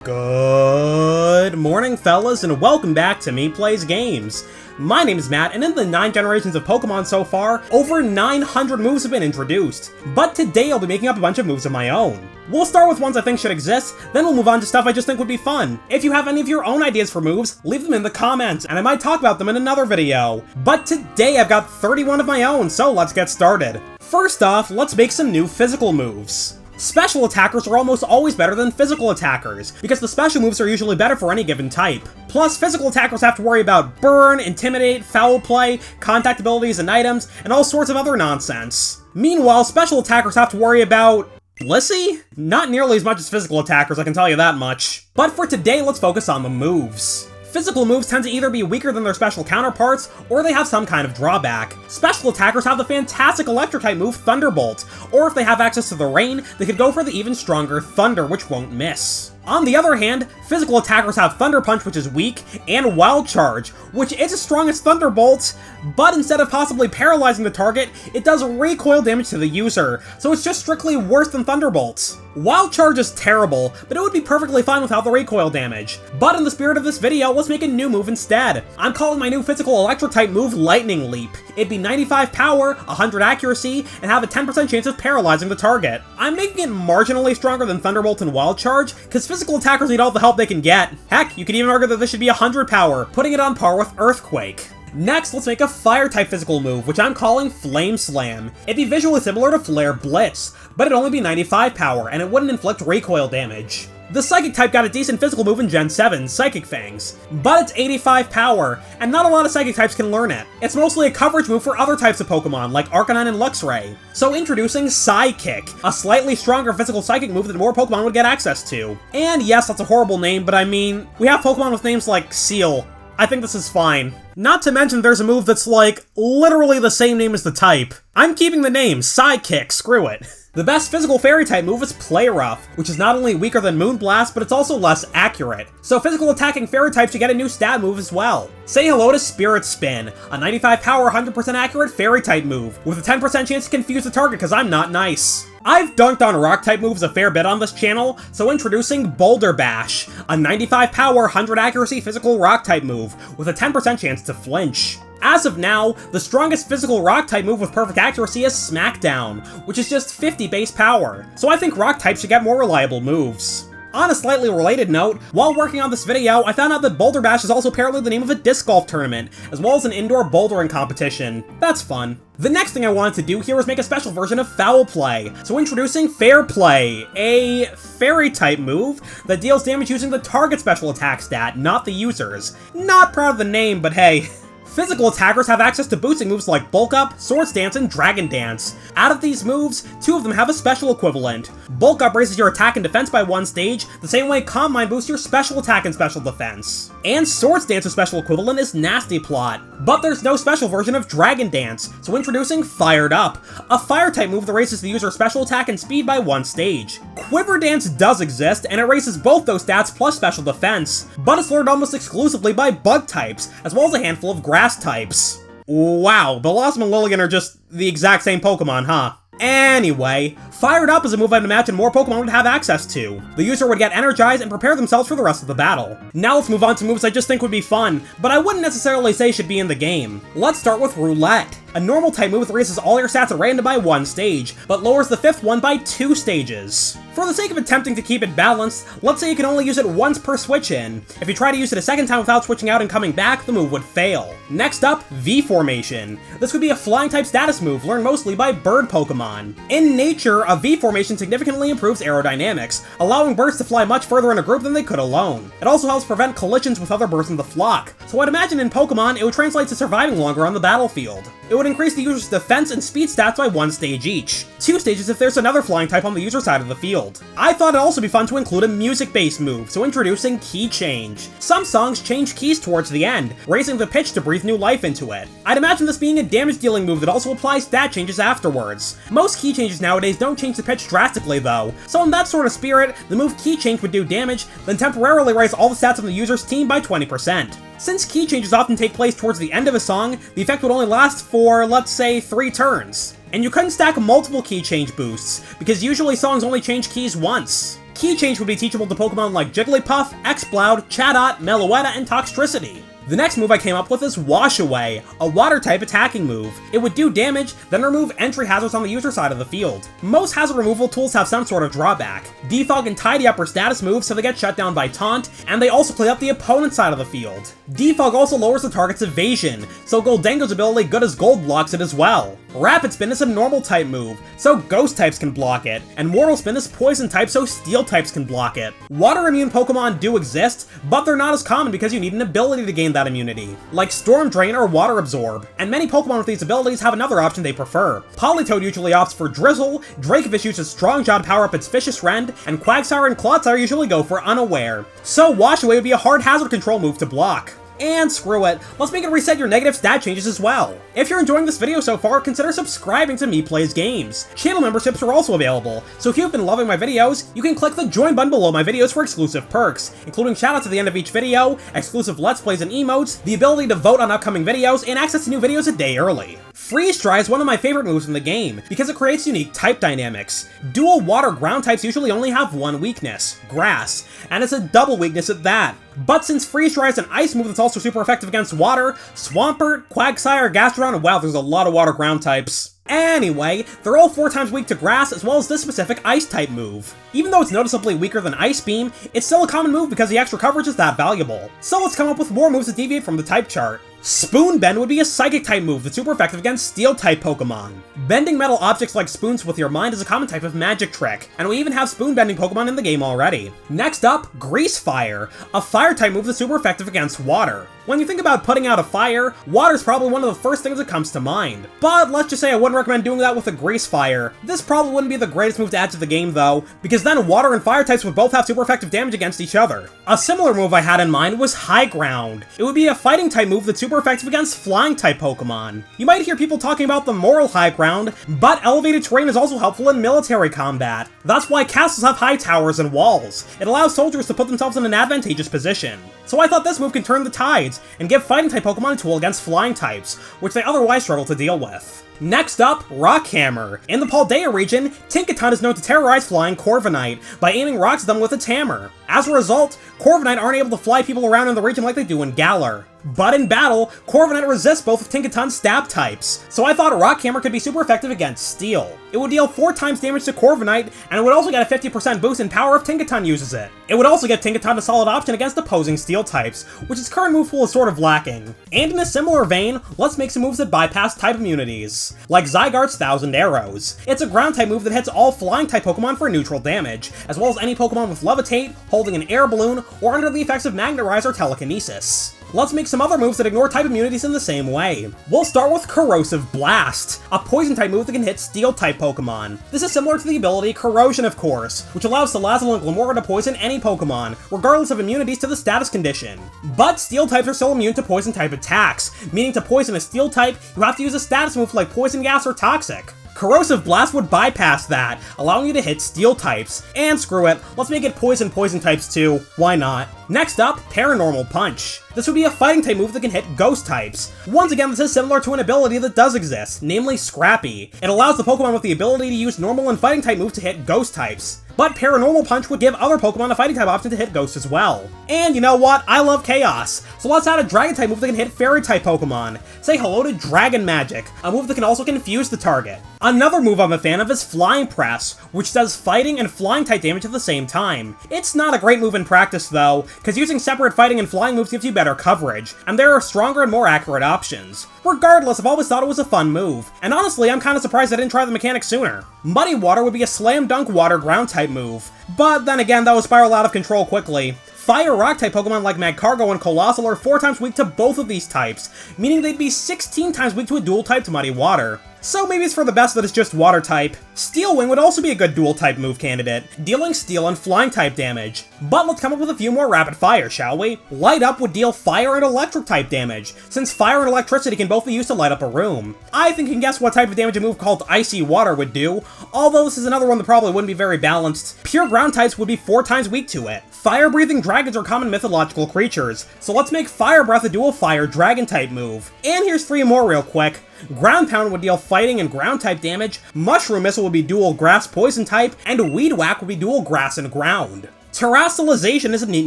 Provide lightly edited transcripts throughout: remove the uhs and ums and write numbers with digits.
Good morning, fellas, and welcome back to Me Plays Games. My name is Matt, and in the 9 generations of Pokemon so far, over 900 moves have been introduced. But today I'll be making up a bunch of moves of my own. We'll start with ones I think should exist, then we'll move on to stuff I just think would be fun. If you have any of your own ideas for moves, leave them in the comments, and I might talk about them in another video. But today I've got 31 of my own, so let's get started. First off, let's make some new physical moves. Special attackers are almost always better than physical attackers, because the special moves are usually better for any given type. Plus, physical attackers have to worry about burn, intimidate, foul play, contact abilities and items, and all sorts of other nonsense. Meanwhile, special attackers have to worry about Blissey? Not nearly as much as physical attackers, I can tell you that much. But for today, let's focus on the moves. Physical moves tend to either be weaker than their special counterparts, or they have some kind of drawback. Special attackers have the fantastic electric-type move Thunderbolt, or if they have access to the rain, they could go for the even stronger Thunder, which won't miss. On the other hand, physical attackers have Thunder Punch, which is weak, and Wild Charge, which is as strong as Thunderbolt, but instead of possibly paralyzing the target, it does recoil damage to the user, so it's just strictly worse than Thunderbolt. Wild Charge is terrible, but it would be perfectly fine without the recoil damage. But in the spirit of this video, let's make a new move instead. I'm calling my new physical electric-type move Lightning Leap. It'd be 95 power, 100 accuracy, and have a 10% chance of paralyzing the target. I'm making it marginally stronger than Thunderbolt and Wild Charge, because physical attackers need all the help they can get. Heck, you could even argue that this should be 100 power, putting it on par with Earthquake. Next, let's make a Fire-type physical move, which I'm calling Flame Slam. It'd be visually similar to Flare Blitz, but it'd only be 95 power, and it wouldn't inflict recoil damage. The Psychic type got a decent physical move in Gen 7, Psychic Fangs, but it's 85 power, and not a lot of Psychic types can learn it. It's mostly a coverage move for other types of Pokemon, like Arcanine and Luxray. So introducing Psykick, a slightly stronger physical Psychic move that more Pokemon would get access to. And yes, that's a horrible name, but I mean, we have Pokemon with names like Seal. I think this is fine. Not to mention there's a move that's like, literally the same name as the type. I'm keeping the name, Psykick, screw it. The best physical fairy-type move is Play Rough, which is not only weaker than Moonblast, but it's also less accurate. So physical attacking fairy-types should get a new stat move as well. Say hello to Spirit Spin, a 95 power, 100% accurate fairy-type move, with a 10% chance to confuse the target because I'm not nice. I've dunked on rock-type moves a fair bit on this channel, so introducing Boulder Bash, a 95 power, 100 accuracy physical rock-type move, with a 10% chance to flinch. As of now, the strongest physical rock-type move with perfect accuracy is Smackdown, which is just 50 base power, so I think rock-type should get more reliable moves. On a slightly related note, while working on this video, I found out that Boulder Bash is also apparently the name of a disc golf tournament, as well as an indoor bouldering competition. That's fun. The next thing I wanted to do here was make a special version of Foul Play, so introducing Fair Play, a fairy-type move that deals damage using the target special attack stat, not the user's. Not proud of the name, but hey. Physical attackers have access to boosting moves like Bulk Up, Swords Dance, and Dragon Dance. Out of these moves, 2 of them have a special equivalent. Bulk Up raises your attack and defense by 1 stage, the same way Calm Mind boosts your special attack and special defense. And Swords Dance's special equivalent is Nasty Plot. But there's no special version of Dragon Dance, so introducing Fired Up, a fire-type move that raises the user's special attack and speed by 1 stage. Quiver Dance does exist, and it raises both those stats plus special defense, but it's learned almost exclusively by bug types, as well as a handful of grass types. Wow, Blossom and Lilligant are just the exact same Pokemon, huh? Anyway, Fired Up is a move I'd imagine more Pokemon would have access to. The user would get energized and prepare themselves for the rest of the battle. Now let's move on to moves I just think would be fun, but I wouldn't necessarily say should be in the game. Let's start with Roulette, a normal type move that raises all your stats at random by 1 stage, but lowers the 5th one by 2 stages. For the sake of attempting to keep it balanced, let's say you can only use it once per switch in. If you try to use it a second time without switching out and coming back, the move would fail. Next up, V-Formation. This would be a flying type status move learned mostly by bird Pokemon. In nature, a V-Formation significantly improves aerodynamics, allowing birds to fly much further in a group than they could alone. It also helps prevent collisions with other birds in the flock, so I'd imagine in Pokemon it would translate to surviving longer on the battlefield. It would increase the user's defense and speed stats by 1 stage each. 2 stages if there's another flying type on the user's side of the field. I thought it'd also be fun to include a music-based move, so introducing Key Change. Some songs change keys towards the end, raising the pitch to breathe new life into it. I'd imagine this being a damage-dealing move that also applies stat changes afterwards. Most key changes nowadays don't change the pitch drastically though, so in that sort of spirit, the move Key Change would do damage, then temporarily raise all the stats on the user's team by 20%. Since key changes often take place towards the end of a song, the effect would only last for, let's say, 3 turns. And you couldn't stack multiple key change boosts, because usually songs only change keys once. Key Change would be teachable to Pokemon like Jigglypuff, Exploud, Chatot, Meloetta, and Toxtricity. The next move I came up with is Wash Away, a water-type attacking move. It would do damage, then remove entry hazards on the user side of the field. Most hazard removal tools have some sort of drawback. Defog and Tidy Up are status moves, so they get shut down by Taunt, and they also play up the opponent's side of the field. Defog also lowers the target's evasion, so Goldengo's ability Good as Gold blocks it as well. Rapid Spin is a normal type move, so Ghost types can block it, and Mortal Spin is poison type, so Steel types can block it. Water immune Pokemon do exist, but they're not as common because you need an ability to gain that immunity, like Storm Drain or Water Absorb, and many Pokemon with these abilities have another option they prefer. Politoed usually opts for Drizzle, Dracovish uses Strong Jaw to power up its Vicious Rend, and Quagsire and Clodsire usually go for Unaware. So Wash Away would be a hard hazard control move to block. And screw it, let's make it reset your negative stat changes as well. If you're enjoying this video so far, consider subscribing to Me Plays Games. Channel memberships are also available, so if you've been loving my videos, you can click the join button below my videos for exclusive perks, including shoutouts at the end of each video, exclusive Let's Plays and emotes, the ability to vote on upcoming videos, and access to new videos a day early. Freeze Dry is one of my favorite moves in the game, because it creates unique type dynamics. Dual water-ground types usually only have one weakness, Grass, and it's a double weakness at that. But since Freeze Dry is an ice move that's also super effective against water, Swampert, Quagsire, Gastrodon, and wow, there's a lot of water-ground types. Anyway, they're all 4 times weak to Grass as well as this specific Ice-type move. Even though it's noticeably weaker than Ice Beam, it's still a common move because the extra coverage is that valuable. So let's come up with more moves that deviate from the type chart. Spoon Bend would be a Psychic-type move that's super effective against Steel-type Pokemon. Bending metal objects like spoons with your mind is a common type of magic trick, and we even have spoon-bending Pokemon in the game already. Next up, Grease Fire, a Fire-type move that's super effective against water. When you think about putting out a fire, water's probably one of the first things that comes to mind. But let's just say I wouldn't recommend doing that with a Grease Fire. This probably wouldn't be the greatest move to add to the game though, because then water and fire types would both have super effective damage against each other. A similar move I had in mind was High Ground. It would be a fighting type move that's super effective against flying type Pokemon. You might hear people talking about the moral high ground, but elevated terrain is also helpful in military combat. That's why castles have high towers and walls. It allows soldiers to put themselves in an advantageous position. So I thought this move can turn the tides and give fighting type Pokemon a tool against flying types, which they otherwise struggle to deal with. Next up, Rock Hammer. In the Paldea region, Tinkaton is known to terrorize flying Corviknight by aiming rocks at them with its hammer. As a result, Corviknight aren't able to fly people around in the region like they do in Galar. But in battle, Corviknight resists both of Tinkaton's stab types, so I thought Rock Hammer could be super effective against Steel. It would deal 4 times damage to Corviknight, and it would also get a 50% boost in power if Tinkaton uses it. It would also give Tinkaton a solid option against opposing Steel types, which its current move pool is sort of lacking. And in a similar vein, let's make some moves that bypass type immunities, like Zygarde's Thousand Arrows. It's a ground type move that hits all flying type Pokemon for neutral damage, as well as any Pokemon with Levitate, holding an air balloon, or under the effects of Magnetize or Telekinesis. Let's make some other moves that ignore type immunities in the same way. We'll start with Corrosive Blast, a poison-type move that can hit Steel-type Pokemon. This is similar to the ability Corrosion, of course, which allows Salazzle and Glimmora to poison any Pokemon, regardless of immunities to the status condition. But Steel-types are still immune to poison-type attacks, meaning to poison a Steel-type, you have to use a status move like Poison Gas or Toxic. Corrosive Blast would bypass that, allowing you to hit Steel types. And screw it, let's make it Poison types too, why not? Next up, Paranormal Punch. This would be a fighting type move that can hit Ghost types. Once again, this is similar to an ability that does exist, namely Scrappy. It allows the Pokemon with the ability to use normal and fighting type moves to hit Ghost types. But Paranormal Punch would give other Pokemon a fighting type option to hit Ghost as well. And you know what? I love Chaos. So let's add a Dragon type move that can hit Fairy type Pokemon. Say hello to Dragon Magic, a move that can also confuse the target. Another move I'm a fan of is Flying Press, which does fighting and flying type damage at the same time. It's not a great move in practice though, because using separate fighting and flying moves gives you better coverage, and there are stronger and more accurate options. Regardless, I've always thought it was a fun move, and honestly, I'm kinda surprised I didn't try the mechanic sooner. Muddy Water would be a slam dunk water ground type move, but then again, that would spiral out of control quickly. Fire Rock type Pokemon like Magcargo and Colossal are 4 times weak to both of these types, meaning they'd be 16 times weak to a dual type to Muddy Water. So maybe it's for the best that it's just water type. Steel Wing would also be a good dual type move candidate, dealing steel and flying type damage. But let's come up with a few more rapid fire, shall we? Light Up would deal fire and electric type damage, since fire and electricity can both be used to light up a room. I think you can guess what type of damage a move called Icy Water would do, although this is another one that probably wouldn't be very balanced. Pure ground types would be 4 times weak to it. Fire-breathing dragons are common mythological creatures, so let's make Fire Breath a dual fire dragon type move. And here's 3 more real quick. Ground Pound would deal fighting and ground type damage, Mushroom Missile would be dual grass poison type, and Weed Whack would be dual grass and ground. Terastallization is a neat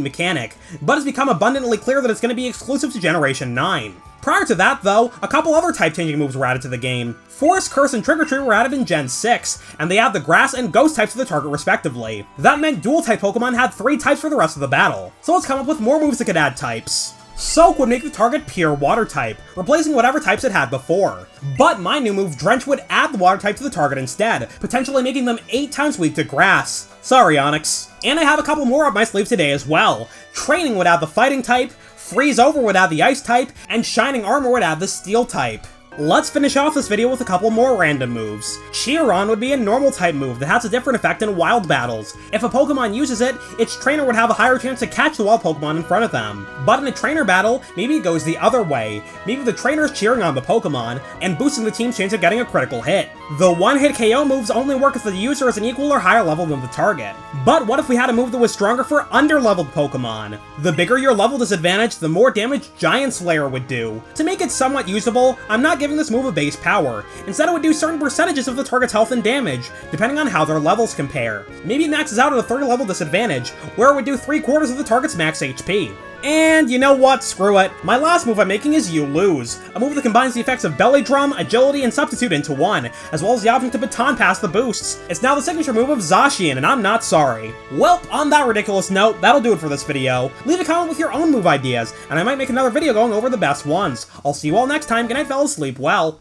mechanic, but it's become abundantly clear that it's going to be exclusive to Generation 9. Prior to that, though, a couple other type-changing moves were added to the game. Forest Curse and Trick or Treat were added in Gen 6, and they add the grass and ghost types to the target respectively. That meant dual-type Pokemon had 3 types for the rest of the battle, so let's come up with more moves that could add types. Soak would make the target pure water type, replacing whatever types it had before. But my new move, Drench, would add the water type to the target instead, potentially making them 8 times weak to grass. Sorry, Onyx. And I have a couple more up my sleeve today as well. Training would add the fighting type, Freeze Over would add the ice type, and Shining Armor would add the steel type. Let's finish off this video with a couple more random moves. Cheer On would be a normal type move that has a different effect in wild battles. If a Pokemon uses it, its trainer would have a higher chance to catch the wild Pokemon in front of them. But in a trainer battle, maybe it goes the other way. Maybe the trainer is cheering on the Pokemon, and boosting the team's chance of getting a critical hit. The one-hit KO moves only work if the user is an equal or higher level than the target. But what if we had a move that was stronger for under-leveled Pokemon? The bigger your level disadvantage, the more damage Giant Slayer would do. To make it somewhat usable, I'm not giving this move a base power. Instead, it would do certain percentages of the target's health and damage, depending on how their levels compare. Maybe it maxes out at a 30 level disadvantage, where it would do 3/4 of the target's max HP. And you know what? Screw it. My last move I'm making is You Lose, a move that combines the effects of Belly Drum, Agility, and Substitute into one, as well as the option to baton pass the boosts. It's now the signature move of Zacian, and I'm not sorry. Well, on that ridiculous note, that'll do it for this video. Leave a comment with your own move ideas, and I might make another video going over the best ones. I'll see you all next time. Good night, fellas. Sleep well.